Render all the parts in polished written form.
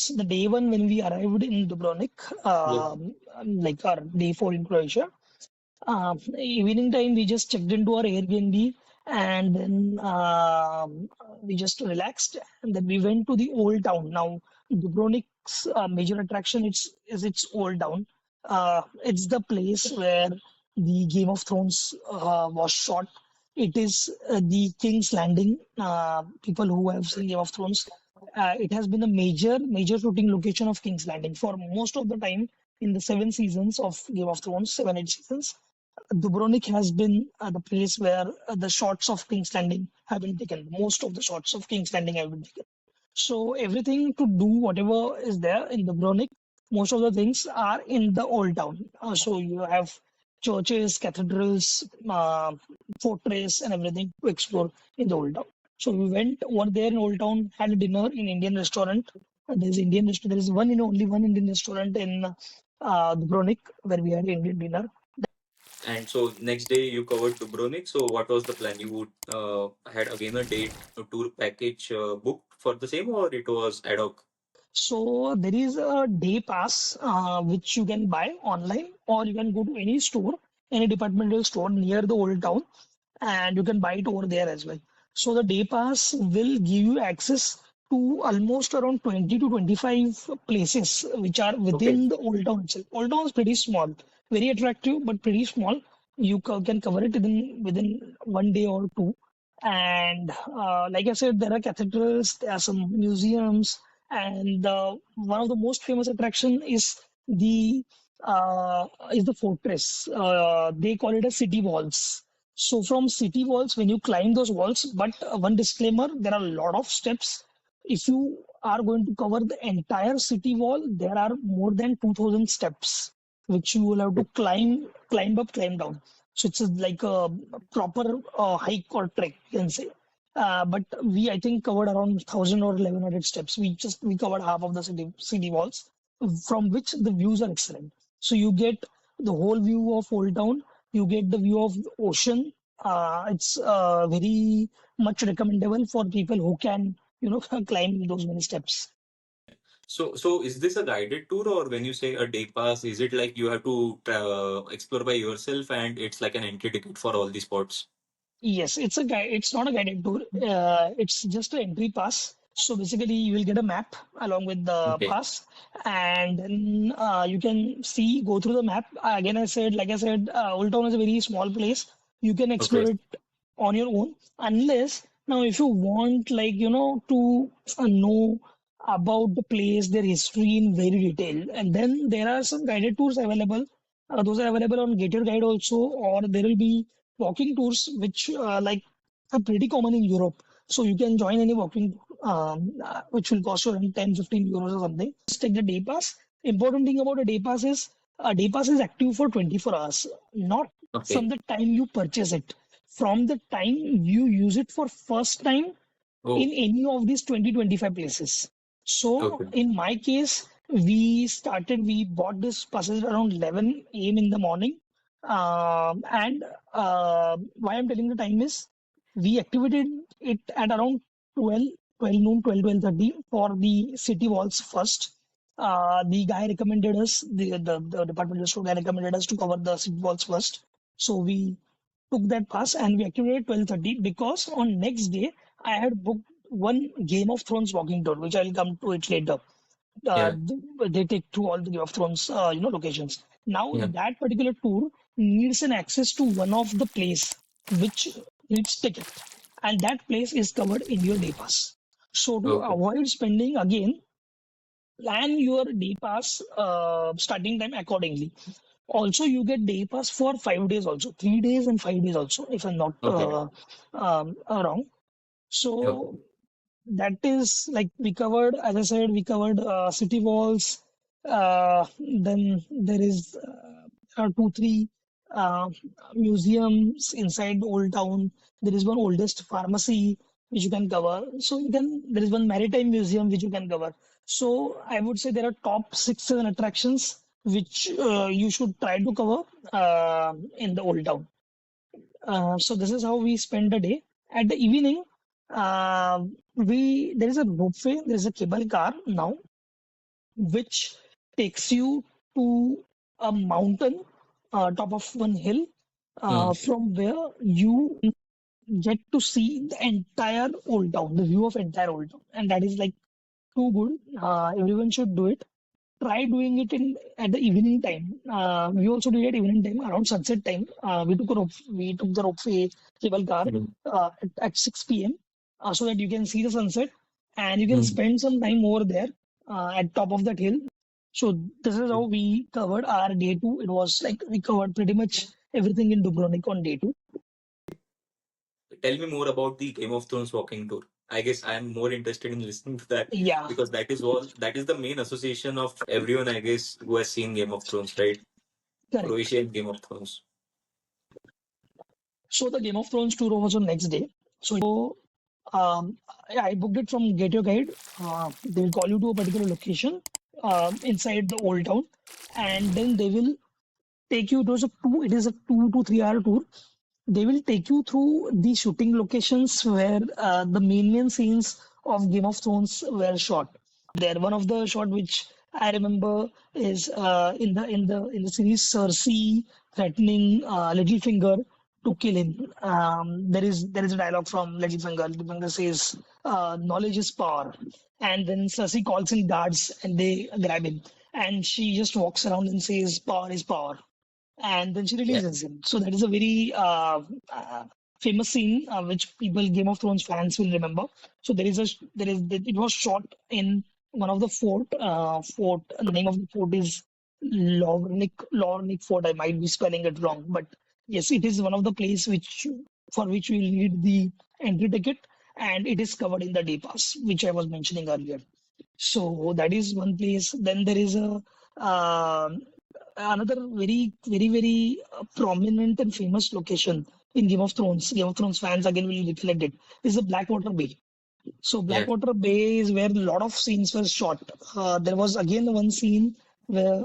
Yes, the day one when we arrived in Dubrovnik, Yep. like our day four in Croatia, evening time we just checked into our Airbnb and then we just relaxed and then we went to the old town. Now, Dubrovnik's major attraction is its old town. It's the place where the Game of Thrones was shot. It is the King's Landing. People who have seen Game of Thrones, it has been a major shooting location of King's Landing for most of the time in the 7 seasons of Game of Thrones, 7, 8 seasons. Dubrovnik has been the place where the shots of King's Landing have been taken. Most of the shots of King's Landing have been taken. So everything to do, whatever is there in Dubrovnik, most of the things are in the old town. So you have churches, cathedrals, fortress, and everything to explore in the old town. So we went over there in Old Town, had a dinner in Indian restaurant. There's Indian restaurant. There is only one Indian restaurant in Dubrovnik where we had Indian dinner. And so next day you covered Dubrovnik. So what was the plan? You had again a date a tour package booked for the same, or it was ad hoc? So there is a day pass which you can buy online, or you can go to any store, any departmental store near the old town, and you can buy it over there as well. So the day pass will give you access to almost around 20 to 25 places which are Okay. within the old town itself. Old town is pretty small, very attractive, but pretty small. You can cover it within 1 day or two. And like I said, there are cathedrals, there are some museums, and one of the most famous attraction is the fortress. They call it a city walls. So from city walls, when you climb those walls, but one disclaimer, there are a lot of steps. If you are going to cover the entire city wall, there are more than 2000 steps, which you will have to climb up, climb down. So it's like a proper hike or trek, you can say. But we, I think, covered around 1000 or 1100 steps. We covered half of the city walls, from which the views are excellent. So you get the whole view of Old Town. You get the view of the ocean. It's very much recommendable for people who can, climb those many steps. So is this a guided tour, or when you say a day pass, is it like you have to explore by yourself and it's like an entry ticket for all the spots? Yes, it's a guide. It's not a guided tour. It's just an entry pass. So basically, you will get a map along with the Okay. pass, and then you can go through the map. Again, like I said, Old Town is a very small place. You can Okay. explore it on your own, unless now if you want, like to know about the place, their history in very detail, and then there are some guided tours available. Those are available on Get Your Guide also, or there will be walking tours which like are pretty common in Europe. So you can join any walking which will cost you around 10 15 euros or something. Just take the day pass. Important thing about a day pass is a day pass is active for 24 hours, not from Okay. the time you purchase it. From the time you use it for first time in Oh, any of these 20 25 places. So okay. in my case, we bought this passes around 11 a.m. in the morning. And why I'm telling the time is we activated it at around 12 noon, 12:30 for the city walls first. The guy recommended us, the departmental store guy recommended us to cover the city walls first. So we took that pass and we activated 12:30 because on next day I had booked one Game of Thrones walking tour, which I'll come to it later. Yeah. They take through all the Game of Thrones, locations. Now Yeah. that particular tour needs an access to one of the place which needs ticket, and that place is covered in your day pass. So to Okay. avoid spending again, plan your day pass starting time accordingly. Also, you get day pass for 5 days also, 3 days and 5 days also, if I'm not Okay. wrong. Okay. So that is like we covered, as I said, we covered city walls. Then there is two, three uh, museums inside Old Town. There is one oldest pharmacy which you can cover. So there is one maritime museum which you can cover. So I would say there are top 6 7 attractions which you should try to cover in the Old Town. So this is how we spend the day. At the evening, we there is a ropeway, there is a cable car now, which takes you to a mountain, top of one hill, Hmm. from where you get to see the entire Old Town, the view of entire Old Town, and that is like too good. Everyone should do it. Try doing it in at the evening time. We also did it evening time around sunset time. We took the ropeway cable car Hmm. at 6 p.m. So that you can see the sunset and you can Hmm. spend some time over there at top of that hill. So this is how we covered our day two. It was like we covered pretty much everything in Dubrovnik on day two. Tell me more about the Game of Thrones walking tour. I guess I am more interested in listening to that Yeah, because that is the main association of everyone, I guess, who has seen Game of Thrones, right? correct. Croatia and Game of Thrones. So the Game of Thrones tour was on next day. So I booked it from Get Your Guide. They'll call you to a particular location inside the old town, and then they will take you. It is a 2 to 3 hour tour. They will take you through the shooting locations where the main scenes of Game of Thrones were shot. There, one of the shot which I remember is in the series Cersei threatening Littlefinger to kill him. There is a dialogue from Littlefinger. Littlefinger says, "Knowledge is power," and then Cersei calls in guards and they grab him, and she just walks around and says, "Power is power." And then she Yeah, releases him. So that is a very famous scene which people Game of Thrones fans will remember. So it was shot in one of the fort. The name of the fort is Lornik Fort. I might be spelling it wrong, but yes, it is one of the place for which we need the entry ticket, and it is covered in the day pass, which I was mentioning earlier. So that is one place. Then there is a another very prominent and famous location in Game of Thrones. Game of Thrones fans again will reflect it. Is the Blackwater Bay. So yeah, Blackwater Bay is where a lot of scenes were shot. There was again one scene where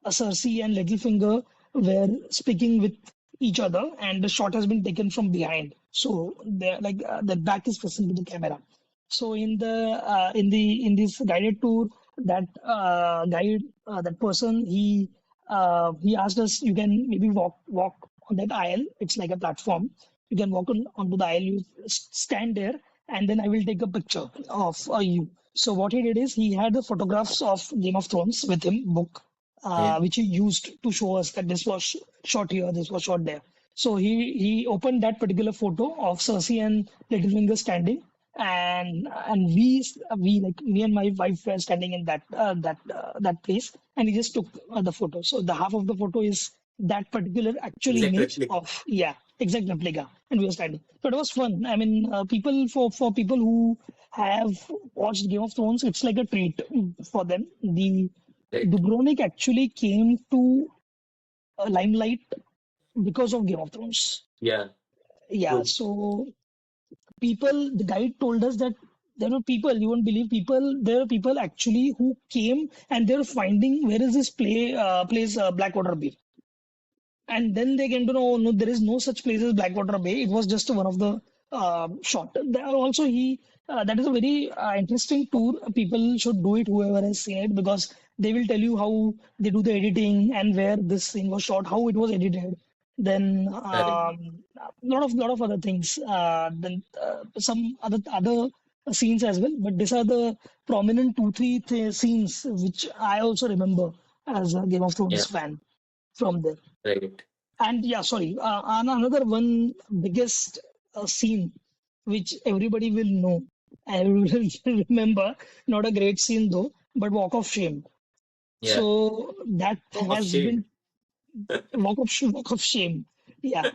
Cersei and Littlefinger were speaking with each other, and the shot has been taken from behind. So they're like the back is facing to the camera. So in this guided tour, that person he asked us, you can maybe walk on that aisle. It's like a platform. You can walk onto the aisle. You stand there, and then I will take a picture of you. So what he did is he had the photographs of Game of Thrones with him, book, yeah, which he used to show us that this was shot here, this was shot there. So he opened that particular photo of Cersei and Littlefinger standing, and we like me and my wife were standing in that place, and he just took the photo. So the half of the photo is that particular actual exact image replica. of, yeah, exact replica, and we were standing. So it was fun. I mean, people for people who have watched Game of Thrones, it's like a treat for them. The Right. Dubrovnik actually came to limelight because of Game of Thrones. Yeah, Yeah, true. so the guide told us that there were people, you won't believe, there are people actually who came and they're finding where is this place, Blackwater Bay. And then they came to know, no, there is no such place as Blackwater Bay. It was just one of the shot. There are also that is a very interesting tour. People should do it, whoever has seen it, because they will tell you how they do the editing and where this scene was shot, how it was edited. Then Correct. lot of other things. Then some other scenes as well. But these are the prominent two three scenes which I also remember as a Game of Thrones Yeah, fan from there. right. And yeah, sorry, and another one biggest scene which everybody will know and will remember, not a great scene though, but Walk of Shame. Yeah, So that walk of has shame. been Walk of Shame. Yeah.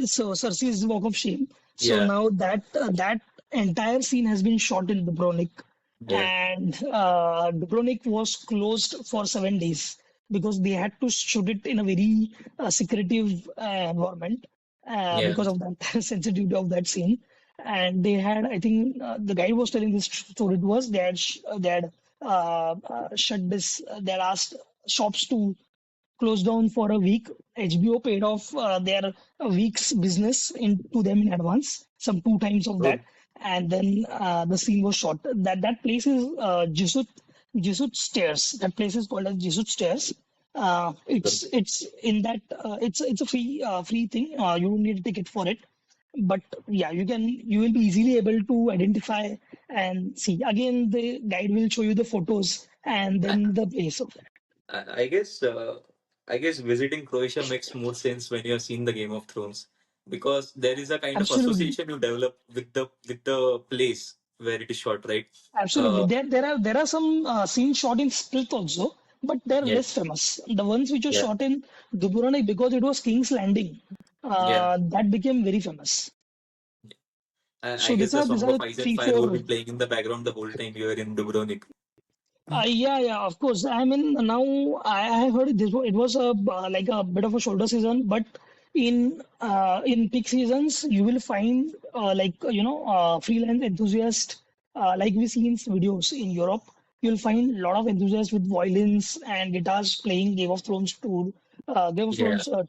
So Cersei's Walk of Shame. So Yeah, now that entire scene has been shot in Dubrovnik, yeah, and Dubrovnik was closed for 7 days because they had to shoot it in a very secretive environment yeah. because of that sensitivity of that scene. And they had, I think, the guy was telling this story to us. Shut this. They had asked shops to closed down for a week. HBO paid off their week's business to them in advance, some two times of that, True. and then the scene was shot. That place is Jusut. Jesuit Stairs. That place is called as Jesuit Stairs. It's in that it's a free thing. You don't need a ticket for it, but yeah, you will be easily able to identify and see. Again, the guide will show you the photos and I, then the place of that. I guess visiting Croatia makes more sense when you have seen the Game of Thrones, because there is a kind of Absolutely, association you develop with the place where it is shot, right? absolutely. Uh, There are some scenes shot in Split also, but they're yeah, less famous. The ones which were yeah, shot in Dubrovnik because it was King's Landing, yeah. that became very famous. I So guess these the are these Song are of the Ice and three Fire would four. be playing in the background the whole time you were in Dubrovnik. Yeah, of course. I mean, now I have heard it was a like a bit of a shoulder season, but in peak seasons you will find freelance enthusiasts like we see in videos in Europe. You'll find a lot of enthusiasts with violins and guitars playing Game of Yeah. Thrones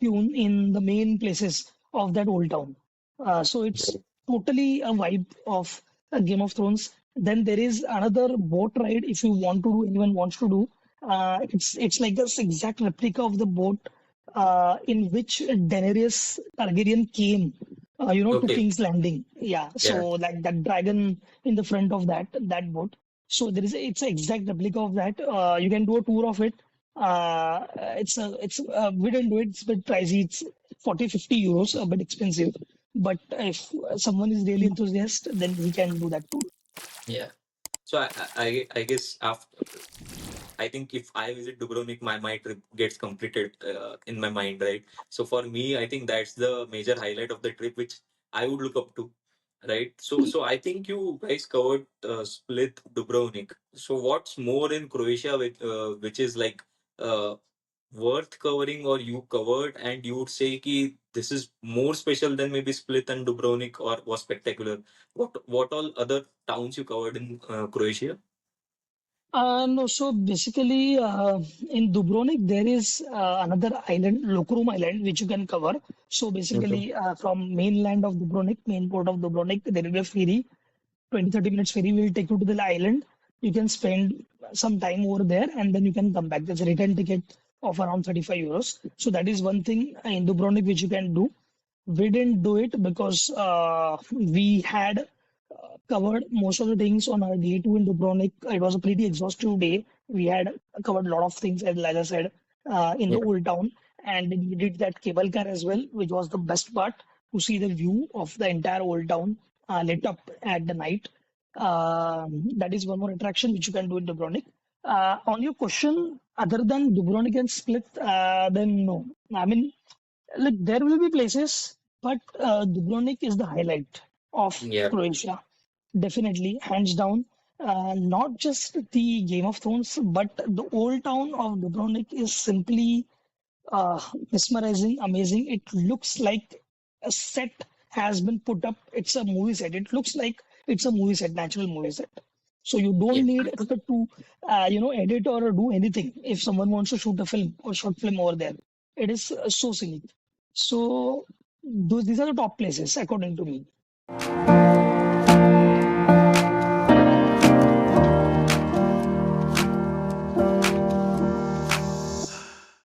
tune in the main places of that old town. So it's totally a vibe of Game of Thrones. Then there is another boat ride if you want to do, anyone wants to do. It's like this exact replica of the boat in which Daenerys Targaryen came, to Okay. King's Landing. Yeah, so Yeah. like that dragon in the front of that boat. So it's an exact replica of that. You can do a tour of it. We didn't do it. It's a bit pricey. It's 40-50 euros, a bit expensive. But if someone is really enthusiast, then he can do that too. Yeah. So I guess after, I think if I visit Dubrovnik, my trip gets completed in my mind, right? So for me, I think that's the major highlight of the trip, which I would look up to, right? So I think you guys covered Split, Dubrovnik. So what's more in Croatia, which is like uh, worth covering, or you covered, and you would say ki this is more special than maybe Split and Dubrovnik, or was spectacular? What all other towns you covered in Croatia? No, so basically, in Dubrovnik, there is another island, Lokrum Island, which you can cover. So Okay. basically, from mainland of Dubrovnik, main port of Dubrovnik, there will be a ferry, 20-30 minutes ferry will take you to the island. You can spend some time over there and then you can come back. There's a return ticket of around 35 euros. So that is one thing in Dubrovnik which you can do. We didn't do it because we had covered most of the things on our day two in Dubrovnik. It was a pretty exhaustive day. We had covered a lot of things, as Liza said, in Yeah. the old town. And we did that cable car as well, which was the best part to see the view of the entire old town lit up at the night. That is one more attraction which you can do in Dubrovnik. On your question, other than Dubrovnik and Split, then no. I mean, like there will be places, but Dubrovnik is the highlight of Yeah. Croatia. Definitely, hands down. Not just the Game of Thrones, but the old town of Dubrovnik is simply uh, mesmerizing, amazing. It looks like a set has been put up. It's a movie set. It looks like it's a movie set, natural movie set. So you don't Yeah. need to, edit or do anything if someone wants to shoot a film or short film over there. It is so scenic. So these are the top places according to me.